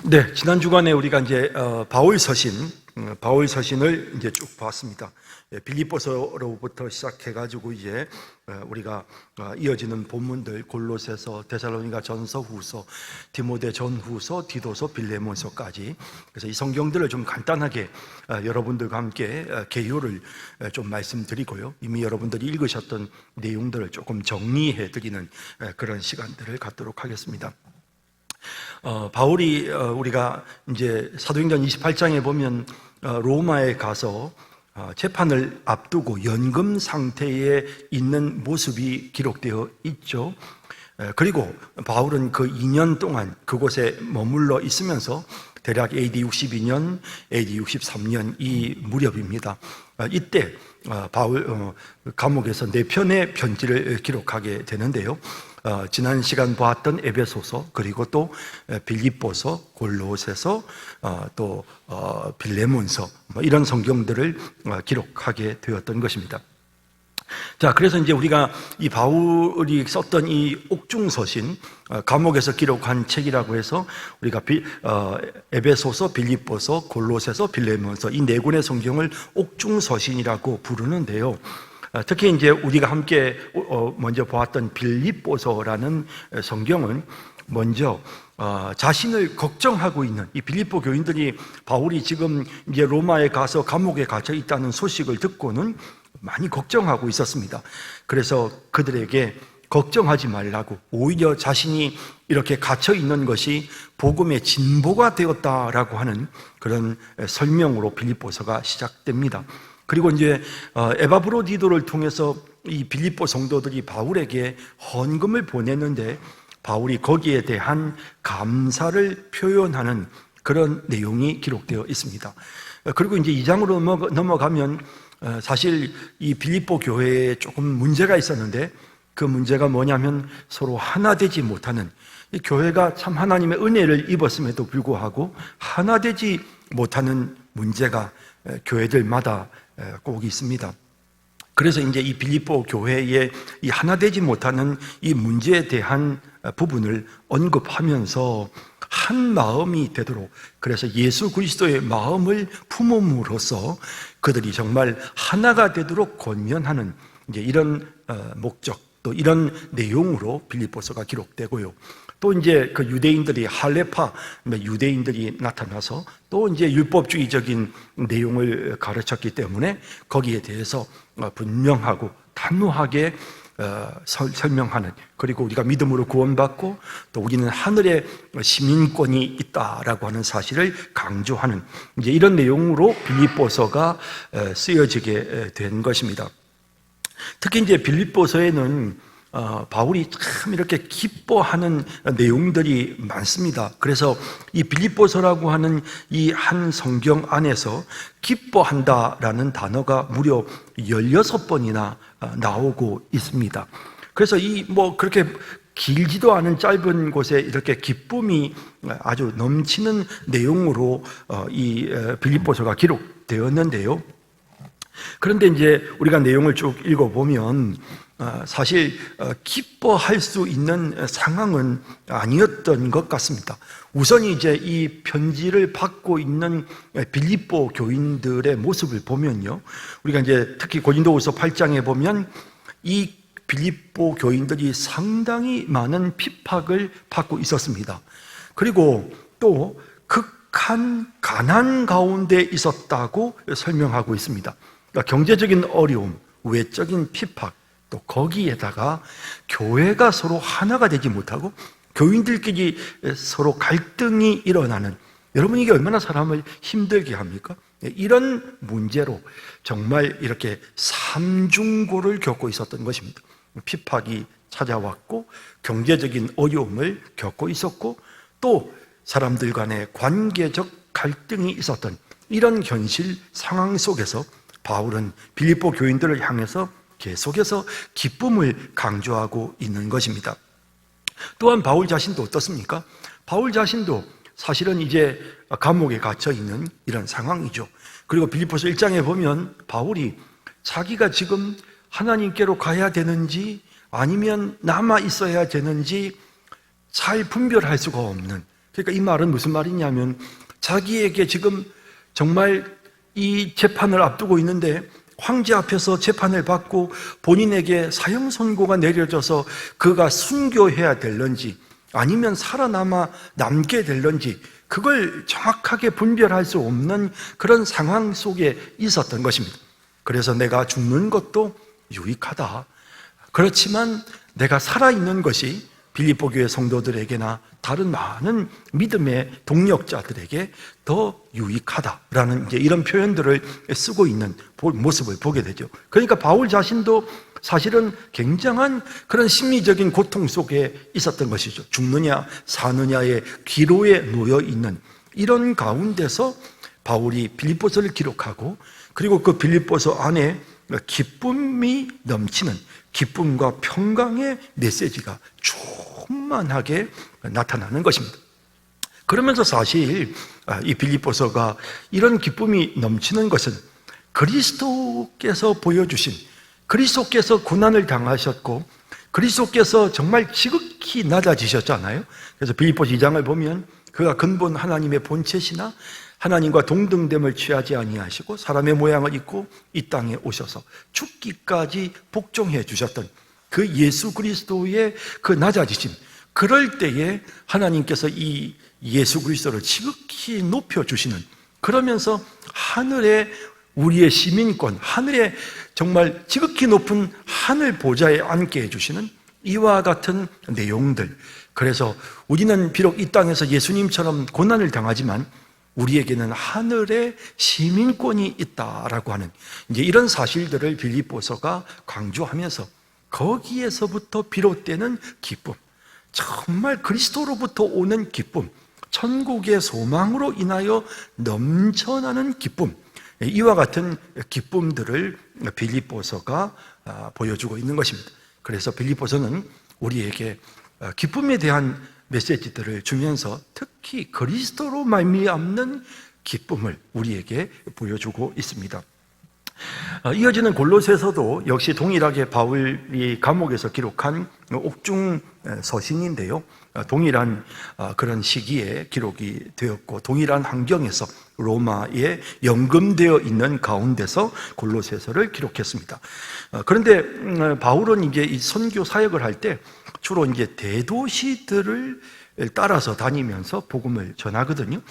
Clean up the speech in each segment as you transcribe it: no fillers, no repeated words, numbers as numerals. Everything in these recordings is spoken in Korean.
네, 지난 주간에 우리가 이제 바울 서신을 이제 쭉 봤습니다. 빌립보서로부터 시작해가지고 이제 우리가 이어지는 본문들 골로새서, 데살로니가 전서, 후서, 디모데 전후서, 디도서, 빌레몬서까지. 그래서 이 성경들을 좀 간단하게 여러분들과 함께 개요를 좀 말씀드리고요. 이미 여러분들이 읽으셨던 내용들을 조금 정리해드리는 그런 시간들을 갖도록 하겠습니다. 바울이 우리가 이제 사도행전 28장에 보면 로마에 가서 재판을 앞두고 연금 상태에 있는 모습이 기록되어 있죠. 그리고 바울은 그 2년 동안 그곳에 머물러 있으면서 대략 AD 62년, AD 63년 이 무렵입니다. 이때 바울 감옥에서 4편의 편지를 기록하게 되는데요. 지난 시간 보았던 에베소서, 그리고 또 빌립보서, 골로새서, 또 빌레몬서, 이런 성경들을 기록하게 되었던 것입니다. 자, 그래서 이제 우리가 이 바울이 썼던 이 옥중서신, 감옥에서 기록한 책이라고 해서 우리가 에베소서, 빌립보서, 골로새서, 빌레몬서 이 4권의 성경을 옥중서신이라고 부르는데요. 특히 이제 우리가 함께 먼저 보았던 빌립보서라는 성경은 먼저 자신을 걱정하고 있는 이 빌립보 교인들이 바울이 지금 이제 로마에 가서 감옥에 갇혀 있다는 소식을 듣고는 많이 걱정하고 있었습니다. 그래서 그들에게 걱정하지 말라고, 오히려 자신이 이렇게 갇혀 있는 것이 복음의 진보가 되었다라고 하는 그런 설명으로 빌립보서가 시작됩니다. 그리고 이제 에바브로디도를 통해서 이 빌립보 성도들이 바울에게 헌금을 보냈는데 바울이 거기에 대한 감사를 표현하는 그런 내용이 기록되어 있습니다. 그리고 이제 2장으로 넘어가면 사실 이 빌립보 교회에 조금 문제가 있었는데 그 문제가 뭐냐면 서로 하나 되지 못하는, 이 교회가 참 하나님의 은혜를 입었음에도 불구하고 하나 되지 못하는 문제가 교회들마다 꼭 있습니다. 그래서 이제 이 빌립보 교회의 이 하나 되지 못하는 이 문제에 대한 부분을 언급하면서 한 마음이 되도록, 그래서 예수 그리스도의 마음을 품음으로써 그들이 정말 하나가 되도록 권면하는 이제 이런 목적, 또 이런 내용으로 빌립보서가 기록되고요. 또 이제 그 유대인들이 할레파, 유대인들이 나타나서 또 이제 율법주의적인 내용을 가르쳤기 때문에 거기에 대해서 분명하고 단호하게 설명하는, 그리고 우리가 믿음으로 구원받고 또 우리는 하늘의 시민권이 있다라고 하는 사실을 강조하는 이제 이런 내용으로 빌립보서가 쓰여지게 된 것입니다. 특히 이제 빌립보서에는 바울이 참 이렇게 기뻐하는 내용들이 많습니다. 그래서 이 빌립보서라고 하는 이 한 성경 안에서 기뻐한다라는 단어가 무려 16번이나 나오고 있습니다. 그래서 이 그렇게 길지도 않은 짧은 곳에 이렇게 기쁨이 아주 넘치는 내용으로 이 빌립보서가 기록되었는데요. 그런데 이제 우리가 내용을 쭉 읽어보면 사실 기뻐할 수 있는 상황은 아니었던 것 같습니다. 우선 이제 이 편지를 받고 있는 빌립보 교인들의 모습을 보면요, 우리가 이제 특히 고린도후서 8장에 보면 이 빌립보 교인들이 상당히 많은 핍박을 받고 있었습니다. 그리고 또 극한 가난 가운데 있었다고 설명하고 있습니다. 그러니까 경제적인 어려움, 외적인 핍박, 또 거기에다가 교회가 서로 하나가 되지 못하고 교인들끼리 서로 갈등이 일어나는, 여러분 이게 얼마나 사람을 힘들게 합니까? 이런 문제로 정말 이렇게 삼중고를 겪고 있었던 것입니다. 핍박이 찾아왔고 경제적인 어려움을 겪고 있었고 또 사람들 간의 관계적 갈등이 있었던 이런 현실 상황 속에서 바울은 빌립보 교인들을 향해서 계속해서 기쁨을 강조하고 있는 것입니다. 또한 바울 자신도 어떻습니까? 바울 자신도 사실은 이제 감옥에 갇혀 있는 이런 상황이죠. 그리고 빌립보서 1장에 보면 바울이 자기가 지금 하나님께로 가야 되는지 아니면 남아 있어야 되는지 잘 분별할 수가 없는, 그러니까 이 말은 무슨 말이냐면 자기에게 지금 정말 이 재판을 앞두고 있는데 황제 앞에서 재판을 받고 본인에게 사형 선고가 내려져서 그가 순교해야 될런지 아니면 살아남아 남게 될런지 그걸 정확하게 분별할 수 없는 그런 상황 속에 있었던 것입니다. 그래서 내가 죽는 것도 유익하다. 그렇지만 내가 살아있는 것이 빌립보 교회 성도들에게나 다른 많은 믿음의 동력자들에게 더 유익하다라는 이제 이런 표현들을 쓰고 있는 모습을 보게 되죠. 그러니까 바울 자신도 사실은 굉장한 그런 심리적인 고통 속에 있었던 것이죠. 죽느냐 사느냐의 기로에 놓여 있는 이런 가운데서 바울이 빌립보서를 기록하고 그리고 그 빌립보서 안에 기쁨이 넘치는 기쁨과 평강의 메시지가 충만하게 나타나는 것입니다. 그러면서 사실 이 빌립보서가 이런 기쁨이 넘치는 것은 그리스도께서 보여주신, 그리스도께서 고난을 당하셨고 그리스도께서 정말 지극히 낮아지셨잖아요. 그래서 빌립보서 2장을 보면 그가 근본 하나님의 본체시나 하나님과 동등됨을 취하지 아니하시고 사람의 모양을 입고 이 땅에 오셔서 죽기까지 복종해 주셨던 그 예수 그리스도의 그 낮아지심, 그럴 때에 하나님께서 이 예수 그리스도를 지극히 높여주시는, 그러면서 하늘에 우리의 시민권, 하늘에 정말 지극히 높은 하늘 보좌에 앉게 해주시는 이와 같은 내용들. 그래서 우리는 비록 이 땅에서 예수님처럼 고난을 당하지만 우리에게는 하늘의 시민권이 있다라고 하는 이제 이런 사실들을 빌립보서가 강조하면서 거기에서부터 비롯되는 기쁨, 정말 그리스도로부터 오는 기쁨, 천국의 소망으로 인하여 넘쳐나는 기쁨, 이와 같은 기쁨들을 빌립보서가 보여주고 있는 것입니다. 그래서 빌립보서는 우리에게 기쁨에 대한 메시지들을 주면서 특히 그리스도로 말미암는 기쁨을 우리에게 보여주고 있습니다. 이어지는 골로새서도 역시 동일하게 바울이 감옥에서 기록한 옥중 서신인데요, 동일한 그런 시기에 기록이 되었고 동일한 환경에서 로마에 연금되어 있는 가운데서 골로새서를 기록했습니다. 그런데 바울은 이제 이 선교 사역을 할 때 주로 이제 대도시들을 따라서 다니면서 복음을 전하거든요.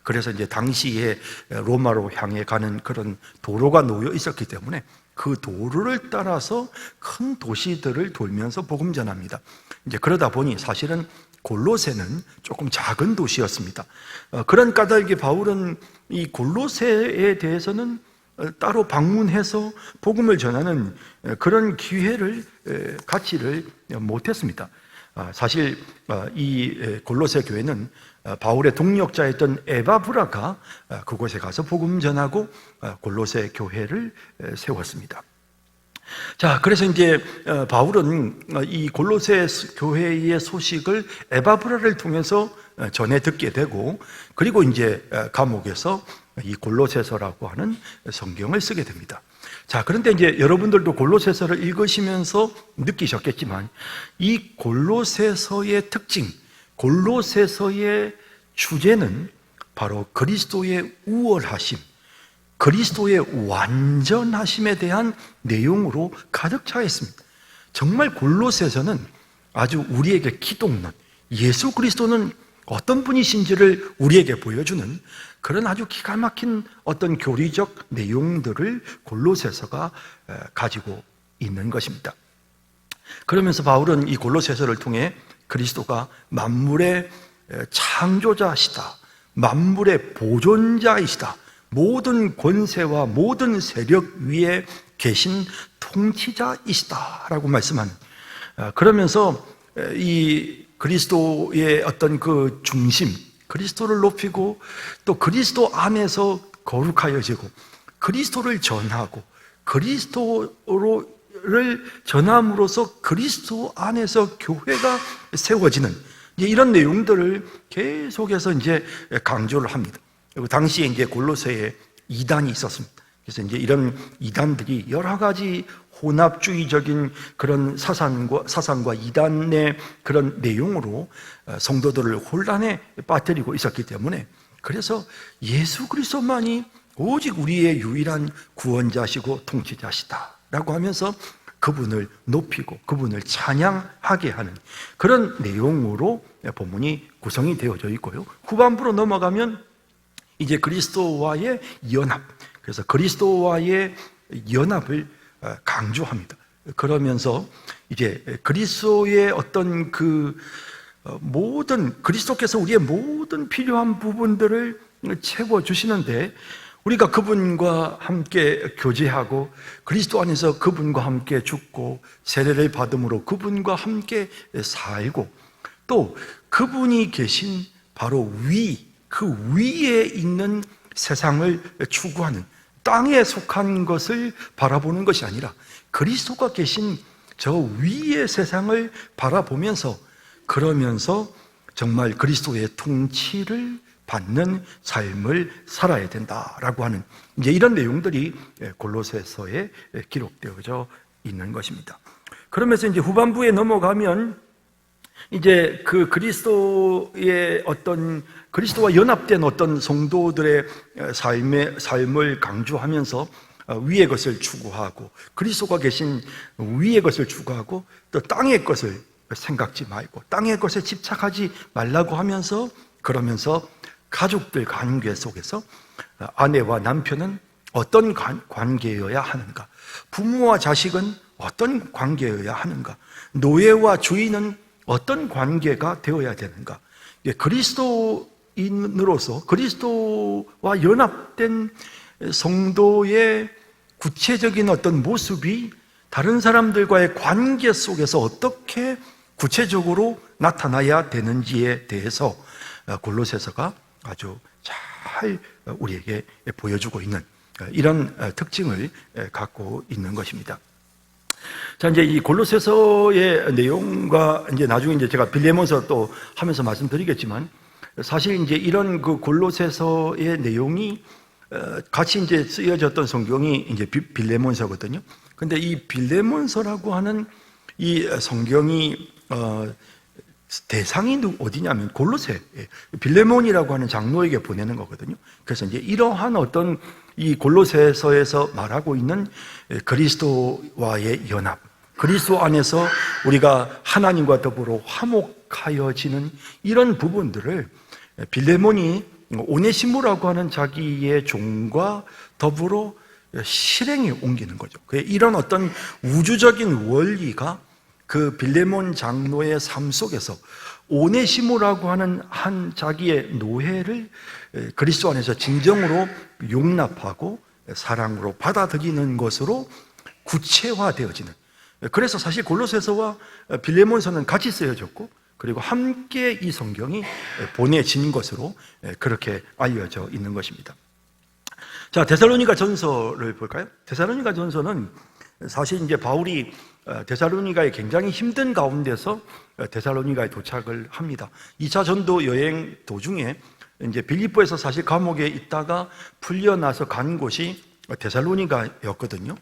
그래서 이제 당시에 로마로 향해 가는 그런 도로가 놓여 있었기 때문에 그 도로를 따라서 큰 도시들을 돌면서 복음 전합니다. 이제 그러다 보니 사실은 골로새는 조금 작은 도시였습니다. 그런 까닭에 바울은 이 골로새에 대해서는 따로 방문해서 복음을 전하는 그런 기회를 갖지를 못했습니다. 사실 이 골로새 교회는 바울의 동력자였던 에바브라가 그곳에 가서 복음 전하고 골로새 교회를 세웠습니다. 자, 그래서 이제 바울은 이 골로새 교회의 소식을 에바브라를 통해서 전해 듣게 되고, 그리고 이제 감옥에서 이 골로새서라고 하는 성경을 쓰게 됩니다. 자, 그런데 이제 여러분들도 골로새서를 읽으시면서 느끼셨겠지만 이 골로새서의 특징, 골로새서의 주제는 바로 그리스도의 우월하심, 그리스도의 완전하심에 대한 내용으로 가득 차 있습니다. 정말 골로새서는 아주 우리에게 기독론, 예수 그리스도는 어떤 분이신지를 우리에게 보여주는 그런 아주 기가 막힌 어떤 교리적 내용들을 골로새서가 가지고 있는 것입니다. 그러면서 바울은 이 골로새서를 통해 그리스도가 만물의 창조자시다, 만물의 보존자이시다, 모든 권세와 모든 세력 위에 계신 통치자이시다라고 말씀하는, 그러면서 이 그리스도의 어떤 그 중심, 그리스도를 높이고 또 그리스도 안에서 거룩하여지고 그리스도를 전하고 그리스도를 전함으로써 그리스도 안에서 교회가 세워지는 이런 내용들을 계속해서 이제 강조를 합니다. 그리고 당시에 이제 골로새에 이단이 있었습니다. 그래서 이제 이런 이단들이 여러 가지 혼합주의적인 그런 사상과 이단의 그런 내용으로 성도들을 혼란에 빠뜨리고 있었기 때문에, 그래서 예수 그리스도만이 오직 우리의 유일한 구원자시고 통치자시다라고 하면서 그분을 높이고 그분을 찬양하게 하는 그런 내용으로 본문이 구성이 되어져 있고요. 후반부로 넘어가면 이제 그리스도와의 연합, 그래서 그리스도와의 연합을 강조합니다. 그러면서 이제 그리스도의 어떤 그리스도께서 우리의 모든 필요한 부분들을 채워주시는데, 우리가 그분과 함께 교제하고 그리스도 안에서 그분과 함께 죽고 세례를 받음으로 그분과 함께 살고, 또 그분이 계신 바로 그 위에 있는 세상을 추구하는, 땅에 속한 것을 바라보는 것이 아니라 그리스도가 계신 저 위의 세상을 바라보면서, 그러면서 정말 그리스도의 통치를 받는 삶을 살아야 된다라고 하는 이제 이런 내용들이 골로새서에 기록되어져 있는 것입니다. 그러면서 이제 후반부에 넘어가면 이제 그 그리스도와 연합된 어떤 성도들의 삶을 강조하면서 위의 것을 추구하고, 그리스도가 계신 위의 것을 추구하고, 또 땅의 것을 생각지 말고 땅의 것에 집착하지 말라고 하면서, 그러면서 가족들 관계 속에서 아내와 남편은 어떤 관계여야 하는가, 부모와 자식은 어떤 관계여야 하는가, 노예와 주인은 어떤 관계가 되어야 되는가, 그리스도인으로서 그리스도와 연합된 성도의 구체적인 어떤 모습이 다른 사람들과의 관계 속에서 어떻게 구체적으로 나타나야 되는지에 대해서 골로새서가 아주 잘 우리에게 보여주고 있는 이런 특징을 갖고 있는 것입니다. 자, 이제 이 골로새서의 내용과 이제 나중에 이제 제가 빌레몬서 또 하면서 말씀드리겠지만, 사실 이제 이런 그 골로새서의 내용이 같이 이제 쓰여졌던 성경이 이제 빌레몬서거든요. 근데 이 빌레몬서라고 하는 이 성경이 대상이 어디냐면 골로새, 빌레몬이라고 하는 장로에게 보내는 거거든요. 그래서 이제 이러한 어떤 이 골로새서에서 말하고 있는 그리스도와의 연합, 그리스도 안에서 우리가 하나님과 더불어 화목하여지는 이런 부분들을 빌레몬이 오네시모라고 하는 자기의 종과 더불어 실행에 옮기는 거죠. 이런 어떤 우주적인 원리가 그 빌레몬 장로의 삶 속에서 오네시모라고 하는 한 자기의 노예를 그리스도 안에서 진정으로 용납하고 사랑으로 받아들이는 것으로 구체화되어지는, 그래서 사실 골로새서와 빌레몬서는 같이 쓰여졌고, 그리고 함께 이 성경이 보내진 것으로 그렇게 알려져 있는 것입니다. 자, 데살로니가 전서를 볼까요? 데살로니가 전서는 사실 이제 바울이 데살로니가에 굉장히 힘든 가운데서 데살로니가에 도착을 합니다. 2차 전도 여행 도중에 이제 빌립보에서 사실 감옥에 있다가 풀려나서 간 곳이 데살로니가였거든요.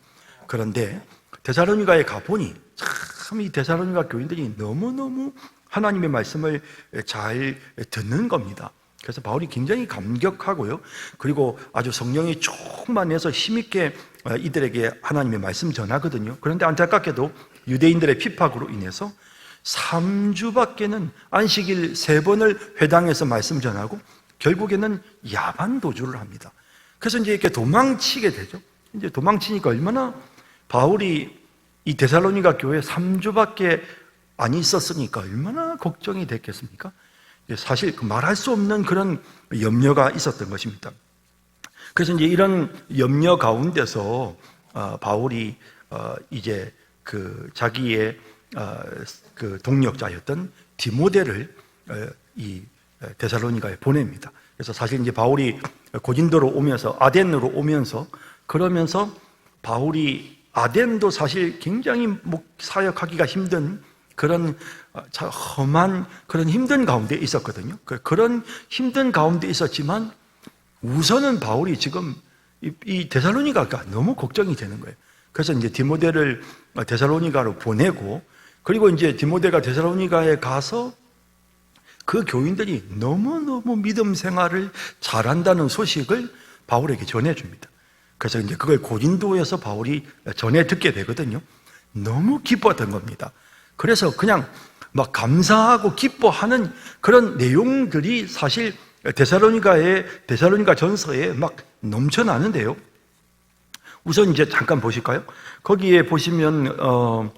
그런데 데살로니가에 가보니 참 이 데살로니가 교인들이 너무너무 하나님의 말씀을 잘 듣는 겁니다. 그래서 바울이 굉장히 감격하고요. 그리고 아주 성령이 충만해서 힘있게 이들에게 하나님의 말씀 전하거든요. 그런데 안타깝게도 유대인들의 핍박으로 인해서 3주밖에는 안식일 3번을 회당에서 말씀 전하고 결국에는 야반 도주를 합니다. 그래서 이제 이렇게 도망치게 되죠. 이제 도망치니까 얼마나 바울이 이 데살로니가 교회에 3주밖에 안 있었으니까 얼마나 걱정이 됐겠습니까? 사실 말할 수 없는 그런 염려가 있었던 것입니다. 그래서 이제 이런 염려 가운데서 바울이 이제 그 자기의 그 동력자였던 디모데를 이 데살로니가에 보냅니다. 그래서 사실 이제 바울이 고린도로 오면서 아덴으로 오면서 그러면서 바울이 아덴도 사실 굉장히 사역하기가 힘든 그런 험한 그런 힘든 가운데 있었거든요. 그런 힘든 가운데 있었지만 우선은 바울이 지금 이 데살로니가가 너무 걱정이 되는 거예요. 그래서 이제 디모데를 데살로니가로 보내고, 그리고 이제 디모데가 데살로니가에 가서 그 교인들이 너무너무 믿음 생활을 잘한다는 소식을 바울에게 전해줍니다. 그래서 이제 그걸 고린도에서 바울이 전해 듣게 되거든요. 너무 기뻤던 겁니다. 그래서 그냥 막 감사하고 기뻐하는 그런 내용들이 사실 데살로니가 전서에 막 넘쳐나는데요. 우선 이제 잠깐 보실까요? 거기에 보시면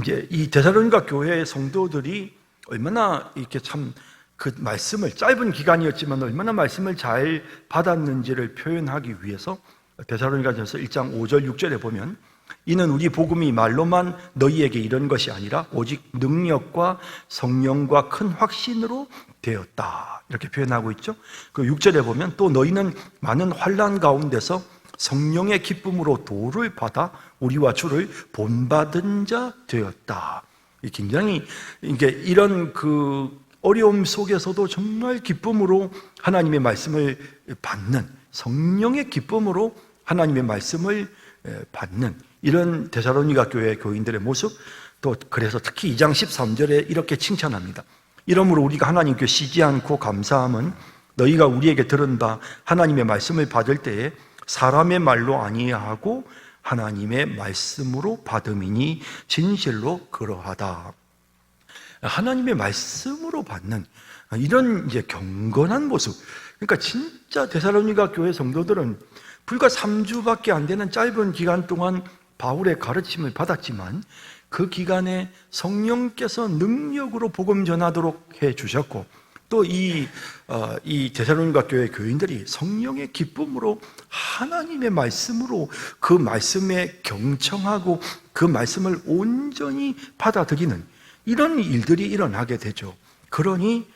이제 이 데살로니가 교회의 성도들이 얼마나 이렇게 참 그 말씀을, 짧은 기간이었지만 얼마나 말씀을 잘 받았는지를 표현하기 위해서 데살로니가전서 1장 5절 6절에 보면, 이는 우리 복음이 말로만 너희에게 이런 것이 아니라 오직 능력과 성령과 큰 확신으로 되었다, 이렇게 표현하고 있죠. 그 6절에 보면 또 너희는 많은 환난 가운데서 성령의 기쁨으로 도를 받아 우리와 주를 본받은 자 되었다. 굉장히 이게 이런 그 어려움 속에서도 정말 기쁨으로 하나님의 말씀을 받는, 성령의 기쁨으로 하나님의 말씀을 받는 이런 데살로니가 교회 교인들의 모습, 또 그래서 특히 2장 13절에 이렇게 칭찬합니다. 이러므로 우리가 하나님께 쉬지 않고 감사함은 너희가 우리에게 들은 바 하나님의 말씀을 받을 때에 사람의 말로 아니하고 하나님의 말씀으로 받음이니 진실로 그러하다. 하나님의 말씀으로 받는 이런 이제 경건한 모습. 그러니까 진짜 데살로니가 교회 성도들은 불과 3주밖에 안 되는 짧은 기간 동안 바울의 가르침을 받았지만 그 기간에 성령께서 능력으로 복음 전하도록 해 주셨고, 또 이 데살로니가 교회 교인들이 성령의 기쁨으로 하나님의 말씀으로 그 말씀에 경청하고 그 말씀을 온전히 받아들이는 이런 일들이 일어나게 되죠. 그러니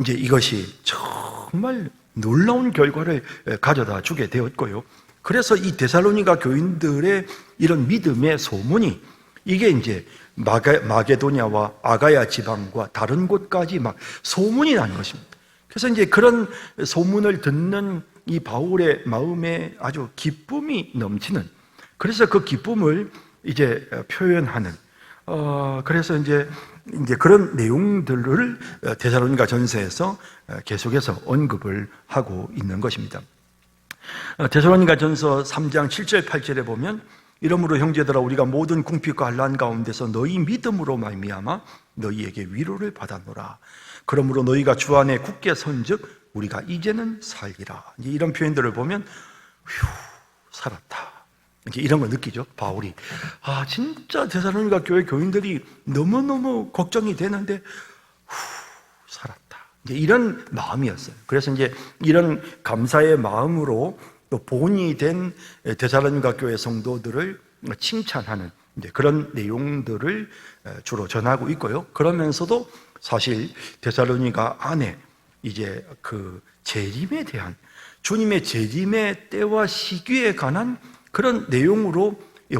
이제 이것이 정말 놀라운 결과를 가져다 주게 되었고요. 그래서 이 데살로니가 교인들의 이런 믿음의 소문이 이게 이제 마게도냐와 아가야 지방과 다른 곳까지 막 소문이 나는 것입니다. 그래서 이제 그런 소문을 듣는 이 바울의 마음에 아주 기쁨이 넘치는, 그래서 그 기쁨을 이제 표현하는, 그래서 이제 그런 내용들을 데살로니가 전서에서 계속해서 언급을 하고 있는 것입니다. 데살로니가 전서 3장 7절 8절에 보면, 이러므로 형제들아 우리가 모든 궁핍과 환난 가운데서 너희 믿음으로 말미암아 너희에게 위로를 받았노라. 그러므로 너희가 주 안에 굳게 선즉 우리가 이제는 살리라. 이런 표현들을 보면 휴, 살았다, 이런 걸 느끼죠. 바울이 진짜 데살로니가 교회 교인들이 너무너무 걱정이 되는데 살았다, 이런 마음이었어요. 그래서 이제 이런 감사의 마음으로 또 본이 된 데살로니가 교회 성도들을 칭찬하는 그런 내용들을 주로 전하고 있고요. 그러면서도 사실 데살로니가 안에 이제 그 재림에 대한, 주님의 재림의 때와 시기에 관한 그런 내용으로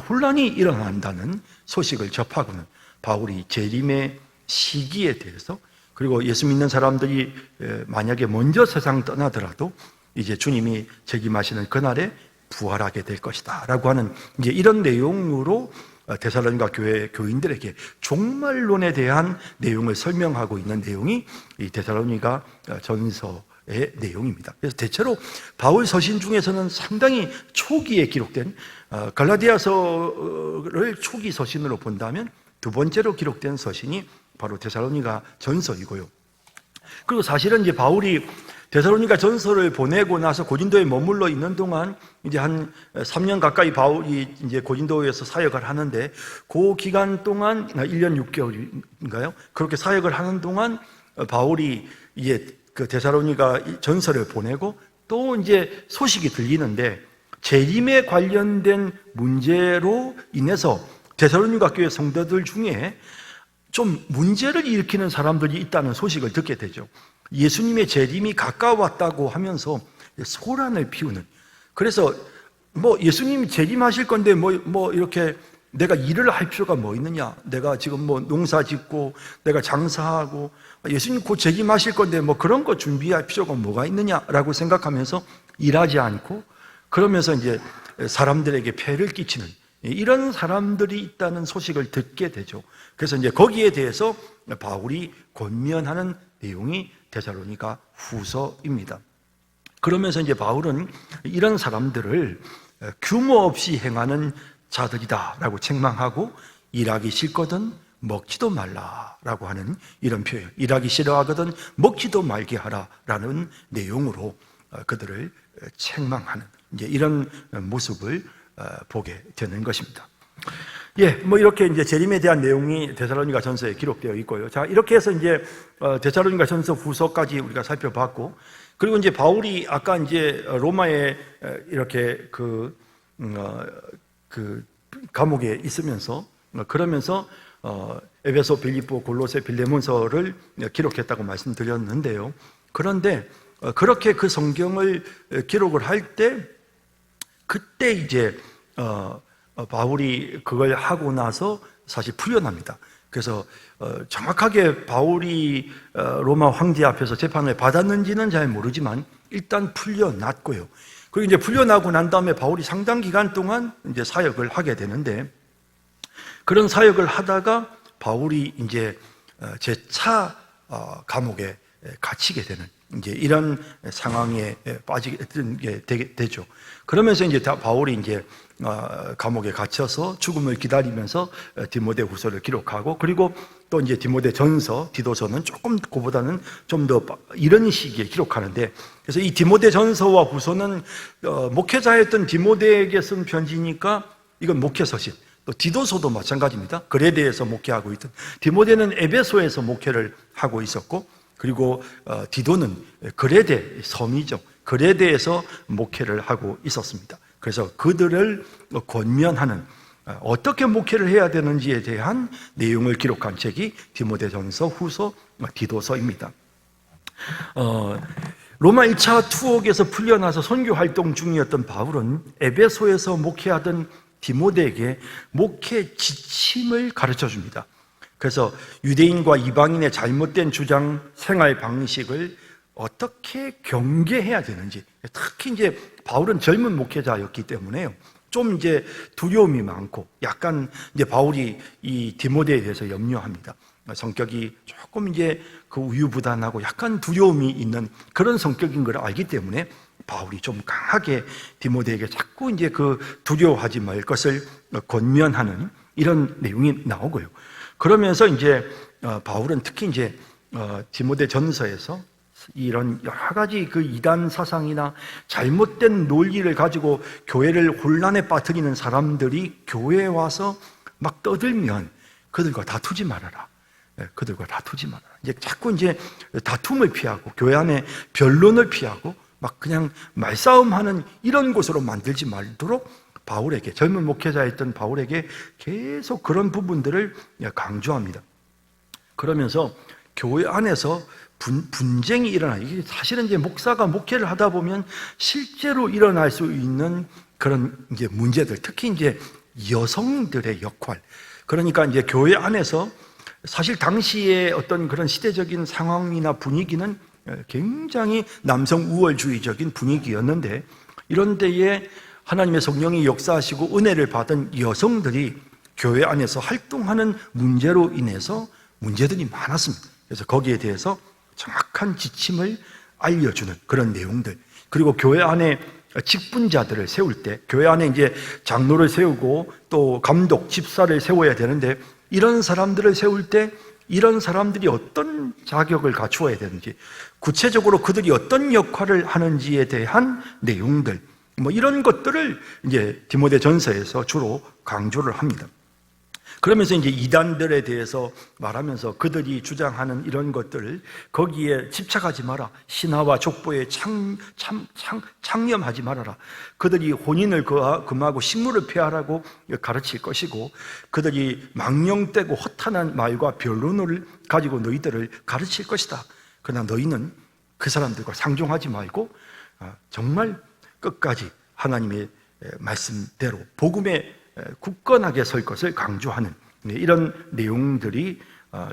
혼란이 일어난다는 소식을 접하고는 바울이 재림의 시기에 대해서, 그리고 예수 믿는 사람들이 만약에 먼저 세상 떠나더라도 이제 주님이 재림하시는 그날에 부활하게 될 것이다 라고 하는 이제 이런 내용으로 데살로니가 교회 교인들에게 종말론에 대한 내용을 설명하고 있는 내용이 이 데살로니가 전서의 내용입니다. 그래서 대체로 바울 서신 중에서는 상당히 초기에 기록된, 갈라디아서를 초기 서신으로 본다면 두 번째로 기록된 서신이 바로 데살로니가 전서이고요. 그리고 사실은 이제 바울이 데살로니가 전서를 보내고 나서 고린도에 머물러 있는 동안 이제 한 3년 가까이 바울이 이제 고린도에서 사역을 하는데, 그 기간 동안 1년 6개월인가요? 그렇게 사역을 하는 동안 바울이 이제 그 데살로니가 전서를 보내고 또 이제 소식이 들리는데, 재림에 관련된 문제로 인해서 데살로니가 교회 성도들 중에 좀 문제를 일으키는 사람들이 있다는 소식을 듣게 되죠. 예수님의 재림이 가까웠다고 하면서 소란을 피우는, 그래서 뭐 예수님이 재림하실 건데 뭐 이렇게 내가 일을 할 필요가 뭐 있느냐, 내가 지금 뭐 농사 짓고 내가 장사하고 예수님 곧 재림하실 건데 뭐 그런 거 준비할 필요가 뭐가 있느냐라고 생각하면서 일하지 않고 그러면서 이제 사람들에게 폐를 끼치는 이런 사람들이 있다는 소식을 듣게 되죠. 그래서 이제 거기에 대해서 바울이 권면하는 내용이 데살로니가 후서입니다. 그러면서 이제 바울은 이런 사람들을 규모 없이 행하는 자들이다라고 책망하고 일하기 싫거든 먹지도 말라라고 하는 이런 표현, 일하기 싫어하거든 먹지도 말게 하라라는 내용으로 그들을 책망하는 이제 이런 모습을 보게 되는 것입니다. 뭐 이렇게 이제 재림에 대한 내용이 데살로니가 전서에 기록되어 있고요. 자, 이렇게 해서 이제 데살로니가 전서 후서까지 우리가 살펴봤고, 그리고 이제 바울이 아까 이제 로마에 이렇게 그 감옥에 있으면서 그러면서 에베소, 빌립보, 골로새, 빌레몬서를 기록했다고 말씀드렸는데요. 그런데 그렇게 그 성경을 기록을 할 때 그때 이제 바울이 그걸 하고 나서 사실 풀려납니다. 그래서 정확하게 바울이 로마 황제 앞에서 재판을 받았는지는 잘 모르지만 일단 풀려났고요. 그리고 이제 풀려나고 난 다음에 바울이 상당 기간 동안 이제 사역을 하게 되는데, 그런 사역을 하다가 바울이 이제 재차 감옥에 갇히게 되는 이제 이런 상황에 빠지게 되죠. 그러면서 이제 바울이 이제 감옥에 갇혀서 죽음을 기다리면서 디모데후서를 기록하고, 그리고 또 이제 디모데전서, 디도서는 조금 그보다는 좀 더 이런 시기에 기록하는데, 그래서 이 디모데전서와 후서는 목회자였던 디모데에게 쓴 편지니까 이건 목회서신. 또 디도서도 마찬가지입니다. 그레데에서 목회하고 있던, 디모데는 에베소에서 목회를 하고 있었고, 그리고 디도는 그레데 섬이죠. 그레데에서 목회를 하고 있었습니다. 그래서 그들을 권면하는 어떻게 목회를 해야 되는지에 대한 내용을 기록한 책이 디모데전서, 후서, 디도서입니다. 로마 1차 투옥에서 풀려나서 선교 활동 중이었던 바울은 에베소에서 목회하던 디모데에게 목회 지침을 가르쳐 줍니다. 그래서 유대인과 이방인의 잘못된 주장, 생활 방식을 어떻게 경계해야 되는지, 특히 이제 바울은 젊은 목회자였기 때문에요. 좀 이제 두려움이 많고, 약간 이제 바울이 이 디모데에 대해서 염려합니다. 성격이 조금 이제 그 우유부단하고 약간 두려움이 있는 그런 성격인 걸 알기 때문에 바울이 좀 강하게 디모데에게 자꾸 이제 그 두려워하지 말 것을 권면하는 이런 내용이 나오고요. 그러면서 이제 바울은 특히 이제 디모데 전서에서 이런 여러 가지 그 이단 사상이나 잘못된 논리를 가지고 교회를 혼란에 빠뜨리는 사람들이 교회에 와서 막 떠들면 그들과 다투지 말아라. 그들과 다투지 말아라. 이제 자꾸 이제 다툼을 피하고 교회 안에 변론을 피하고 막 그냥 말싸움하는 이런 곳으로 만들지 말도록 바울에게, 젊은 목회자였던 바울에게 계속 그런 부분들을 강조합니다. 그러면서 교회 안에서 분쟁이 일어나요. 이게 사실은 이제 목사가 목회를 하다 보면 실제로 일어날 수 있는 그런 이제 문제들, 특히 이제 여성들의 역할. 그러니까 이제 교회 안에서 사실 당시의 어떤 그런 시대적인 상황이나 분위기는 굉장히 남성 우월주의적인 분위기였는데, 이런 때에 하나님의 성령이 역사하시고 은혜를 받은 여성들이 교회 안에서 활동하는 문제로 인해서 문제들이 많았습니다. 그래서 거기에 대해서 정확한 지침을 알려주는 그런 내용들, 그리고 교회 안에 직분자들을 세울 때, 교회 안에 이제 장로를 세우고 또 감독, 집사를 세워야 되는데, 이런 사람들을 세울 때 이런 사람들이 어떤 자격을 갖추어야 되는지, 구체적으로 그들이 어떤 역할을 하는지에 대한 내용들, 뭐 이런 것들을 이제 디모데 전서에서 주로 강조를 합니다. 그러면서 이제 이단들에 대해서 말하면서 그들이 주장하는 이런 것들을 거기에 집착하지 마라. 신화와 족보에 창념하지 말아라. 그들이 혼인을 금하고 식물을 폐하라고 가르칠 것이고, 그들이 망령되고 허탄한 말과 변론을 가지고 너희들을 가르칠 것이다. 그러나 너희는 그 사람들과 상종하지 말고 정말 끝까지 하나님의 말씀대로 복음에 굳건하게 설 것을 강조하는 이런 내용들이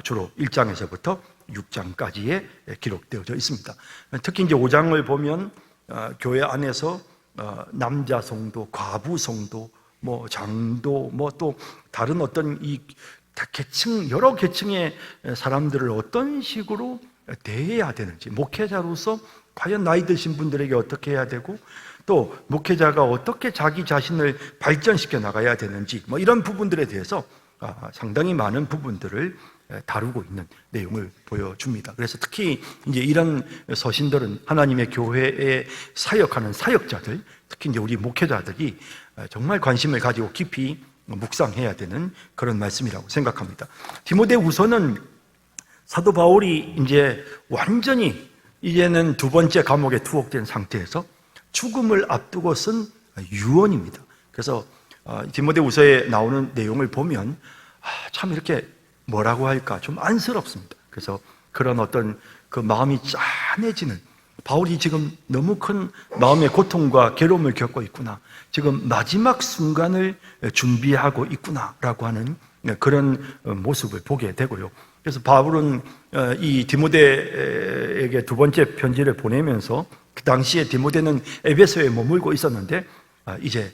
주로 1장에서부터 6장까지에 기록되어져 있습니다. 특히 이제 5장을 보면 교회 안에서 남자 성도, 과부 성도, 뭐 장도, 뭐 또 다른 어떤 이 계층, 여러 계층의 사람들을 어떤 식으로 대해야 되는지, 목회자로서 과연 나이 드신 분들에게 어떻게 해야 되고, 또 목회자가 어떻게 자기 자신을 발전시켜 나가야 되는지, 뭐 이런 부분들에 대해서 상당히 많은 부분들을 다루고 있는 내용을 보여줍니다. 그래서 특히 이제 이런 서신들은 하나님의 교회에 사역하는 사역자들, 특히 이제 우리 목회자들이 정말 관심을 가지고 깊이 묵상해야 되는 그런 말씀이라고 생각합니다. 디모데후서는 사도 바울이 이제 완전히 이제는 두 번째 감옥에 투옥된 상태에서 죽음을 앞두고 쓴 유언입니다. 그래서 디모데후서에 나오는 내용을 보면 참 이렇게 뭐라고 할까 좀 안쓰럽습니다. 그래서 그런 어떤 그 마음이 짠해지는, 바울이 지금 너무 큰 마음의 고통과 괴로움을 겪고 있구나, 지금 마지막 순간을 준비하고 있구나라고 하는 그런 모습을 보게 되고요. 그래서 바울은 이 디모데에게 두 번째 편지를 보내면서, 그 당시에 디모데는 에베소에 머물고 있었는데 이제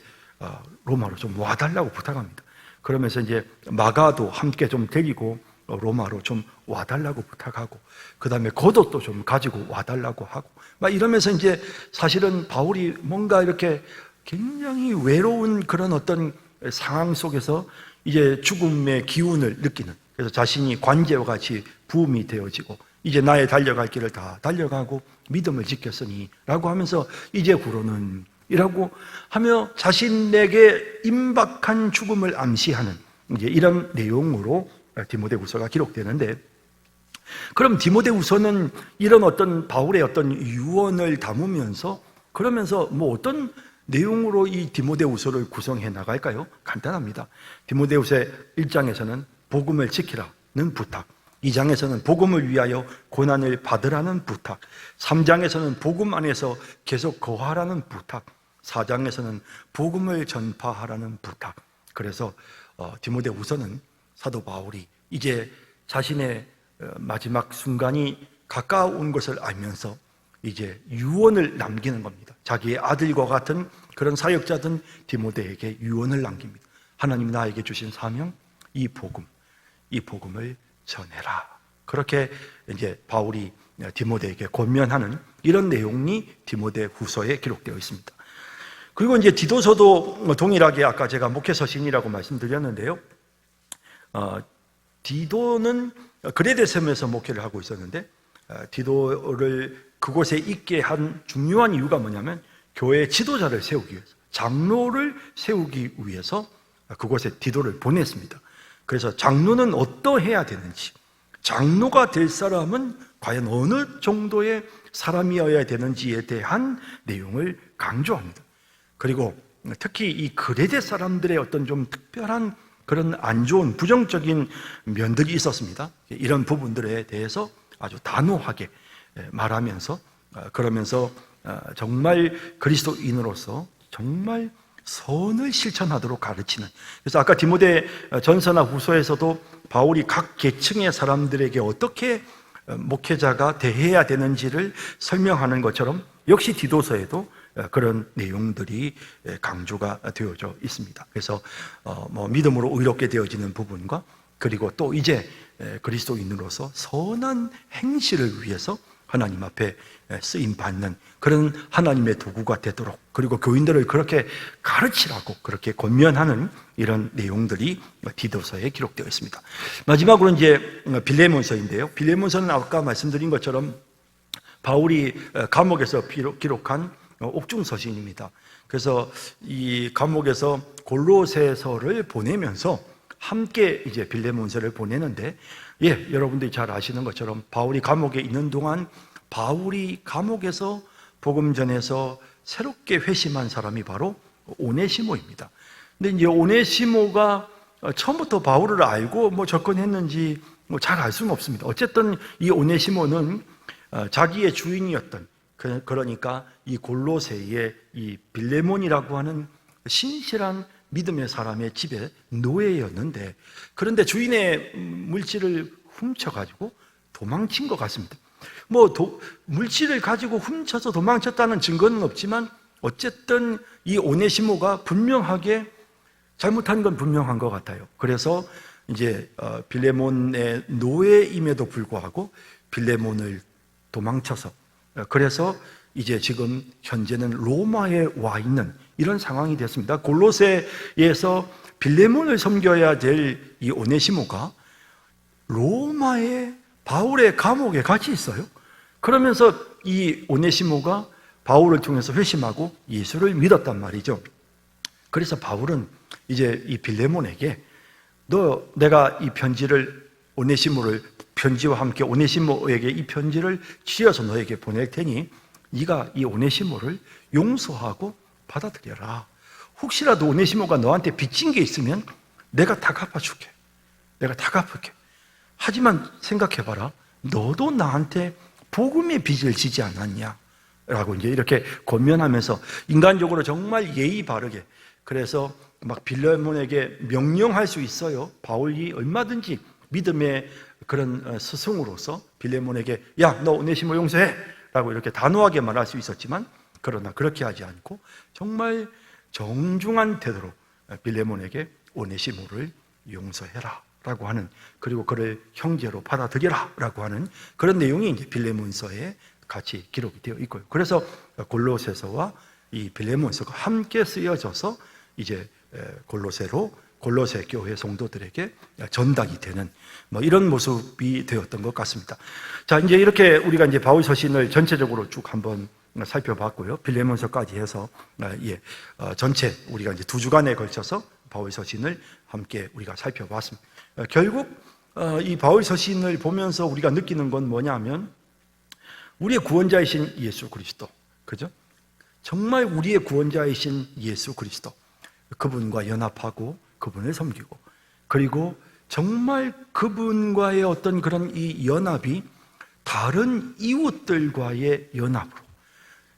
로마로 좀 와달라고 부탁합니다. 그러면서 이제 마가도 함께 좀 데리고 로마로 좀 와달라고 부탁하고, 그 다음에 겉옷도 좀 가지고 와달라고 하고, 막 이러면서 이제 사실은 바울이 뭔가 이렇게 굉장히 외로운 그런 어떤 상황 속에서 이제 죽음의 기운을 느끼는, 그래서 자신이 관제와 같이 부음이 되어지고, 이제 나의 달려갈 길을 다 달려가고 믿음을 지켰으니 라고 하면서 이제후로는 이라고 하며 자신에게 임박한 죽음을 암시하는 이제 이런 내용으로 디모데후서가 기록되는데, 그럼 디모데후서는 이런 어떤 바울의 어떤 유언을 담으면서, 그러면서 뭐 어떤 내용으로 이 디모데후서를 구성해 나갈까요? 간단합니다. 디모데후서의 1장에서는 복음을 지키라는 부탁, 2장에서는 복음을 위하여 고난을 받으라는 부탁, 3장에서는 복음 안에서 계속 거하라는 부탁, 4장에서는 복음을 전파하라는 부탁. 그래서 디모데후서는 사도 바울이 이제 자신의 마지막 순간이 가까운 것을 알면서 이제 유언을 남기는 겁니다. 자기의 아들과 같은 그런 사역자든 디모데에게 유언을 남깁니다. 하나님이 나에게 주신 사명, 이 복음을 전해라. 그렇게 이제 바울이 디모데에게 권면하는 이런 내용이 디모데후서에 기록되어 있습니다. 그리고 이제 디도서도 동일하게 아까 제가 목회서신이라고 말씀드렸는데요. 디도는 그레데 섬에서 목회를 하고 있었는데, 디도를 그곳에 있게 한 중요한 이유가 뭐냐면 교회 지도자를 세우기 위해서, 장로를 세우기 위해서 그곳에 디도를 보냈습니다. 그래서 장로는 어떠해야 되는지, 장로가 될 사람은 과연 어느 정도의 사람이어야 되는지에 대한 내용을 강조합니다. 그리고 특히 이 그레데 사람들의 어떤 좀 특별한 그런 안 좋은 부정적인 면들이 있었습니다. 이런 부분들에 대해서 아주 단호하게 말하면서, 그러면서 정말 그리스도인으로서 정말 선을 실천하도록 가르치는, 그래서 아까 디모데 전서나 후서에서도 바울이 각 계층의 사람들에게 어떻게 목회자가 대해야 되는지를 설명하는 것처럼 역시 디도서에도 그런 내용들이 강조가 되어져 있습니다. 그래서 뭐 믿음으로 의롭게 되어지는 부분과, 그리고 또 이제 그리스도인으로서 선한 행실을 위해서 하나님 앞에 쓰임 받는 그런 하나님의 도구가 되도록, 그리고 교인들을 그렇게 가르치라고 그렇게 권면하는 이런 내용들이 디도서에 기록되어 있습니다. 마지막으로 이제 빌레몬서인데요. 빌레몬서는 아까 말씀드린 것처럼 바울이 감옥에서 기록한 옥중서신입니다. 그래서 이 감옥에서 골로새서를 보내면서 함께 이제 빌레몬서를 보내는데, 여러분들이 잘 아시는 것처럼 바울이 감옥에 있는 동안 바울이 감옥에서 복음 전해서 새롭게 회심한 사람이 바로 오네시모입니다. 근데 이제 오네시모가 처음부터 바울을 알고 뭐 접근했는지 뭐 잘 알 수는 없습니다. 어쨌든 이 오네시모는 자기의 주인이었던, 그러니까 이 골로새의 이 빌레몬이라고 하는 신실한 믿음의 사람의 집에 노예였는데, 그런데 주인의 물질을 훔쳐가지고 도망친 것 같습니다. 물질을 가지고 훔쳐서 도망쳤다는 증거는 없지만 어쨌든 이 오네시모가 분명하게 잘못한 건 분명한 것 같아요. 그래서 이제 빌레몬의 노예임에도 불구하고 빌레몬을 도망쳐서, 그래서 이제 지금 현재는 로마에 와 있는 이런 상황이 됐습니다. 골로새에서 빌레몬을 섬겨야 될 이 오네시모가 로마의 바울의 감옥에 같이 있어요. 그러면서 이 오네시모가 바울을 통해서 회심하고 예수를 믿었단 말이죠. 그래서 바울은 이제 이 빌레몬에게 내가 이 편지를 오네시모를 편지와 함께 오네시모에게 이 편지를 쥐어서 너에게 보낼 테니 네가 이 오네시모를 용서하고 받아들여라. 혹시라도 오네시모가 너한테 빚진 게 있으면 내가 다 갚아줄게. 내가 다 갚을게. 하지만 생각해봐라. 너도 나한테 복음의 빚을 지지 않았냐? 라고 이제 이렇게 권면하면서 인간적으로 정말 예의 바르게, 그래서 막 빌레몬에게 명령할 수 있어요. 바울이 얼마든지 믿음의 그런 스승으로서 빌레몬에게 야, 너 오네시모 용서해! 라고 이렇게 단호하게 말할 수 있었지만, 그러나 그렇게 하지 않고 정말 정중한 태도로 빌레몬에게 오네시모를 용서해라 라고 하는, 그리고 그를 형제로 받아들여라 라고 하는 그런 내용이 이제 빌레몬서에 같이 기록이 되어 있고요. 그래서 골로새서와 이 빌레몬서가 함께 쓰여져서 이제 골로새 교회 성도들에게 전달이 되는 이런 모습이 되었던 것 같습니다. 자, 이제 이렇게 우리가 이제 바울 서신을 전체적으로 쭉 한번 살펴봤고요. 빌레몬서까지 해서 전체 우리가 이제 2주간에 걸쳐서 바울 서신을 함께 우리가 살펴봤습니다. 결국 이 바울 서신을 보면서 우리가 느끼는 건 뭐냐면 우리의 구원자이신 예수 그리스도, 그죠? 정말 우리의 구원자이신 예수 그리스도, 그분과 연합하고 그분을 섬기고, 그리고 정말 그분과의 어떤 그런 이 연합이 다른 이웃들과의 연합으로,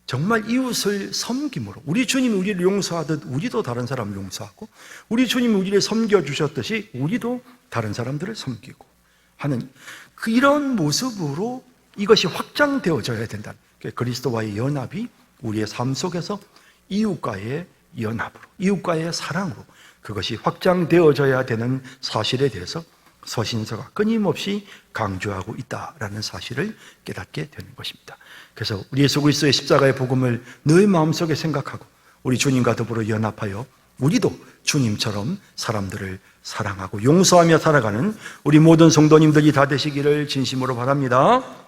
정말 이웃을 섬김으로, 우리 주님이 우리를 용서하듯 우리도 다른 사람을 용서하고, 우리 주님이 우리를 섬겨주셨듯이 우리도 다른 사람들을 섬기고 하는 이런 모습으로 이것이 확장되어져야 된다. 그리스도와의 연합이 우리의 삶 속에서 이웃과의 연합으로, 이웃과의 사랑으로 그것이 확장되어져야 되는 사실에 대해서 서신서가 끊임없이 강조하고 있다라는 사실을 깨닫게 되는 것입니다. 그래서 우리 예수 그리스도의 십자가의 복음을 늘 마음속에 생각하고 우리 주님과 더불어 연합하여 우리도 주님처럼 사람들을 사랑하고 용서하며 살아가는 우리 모든 성도님들이 다 되시기를 진심으로 바랍니다.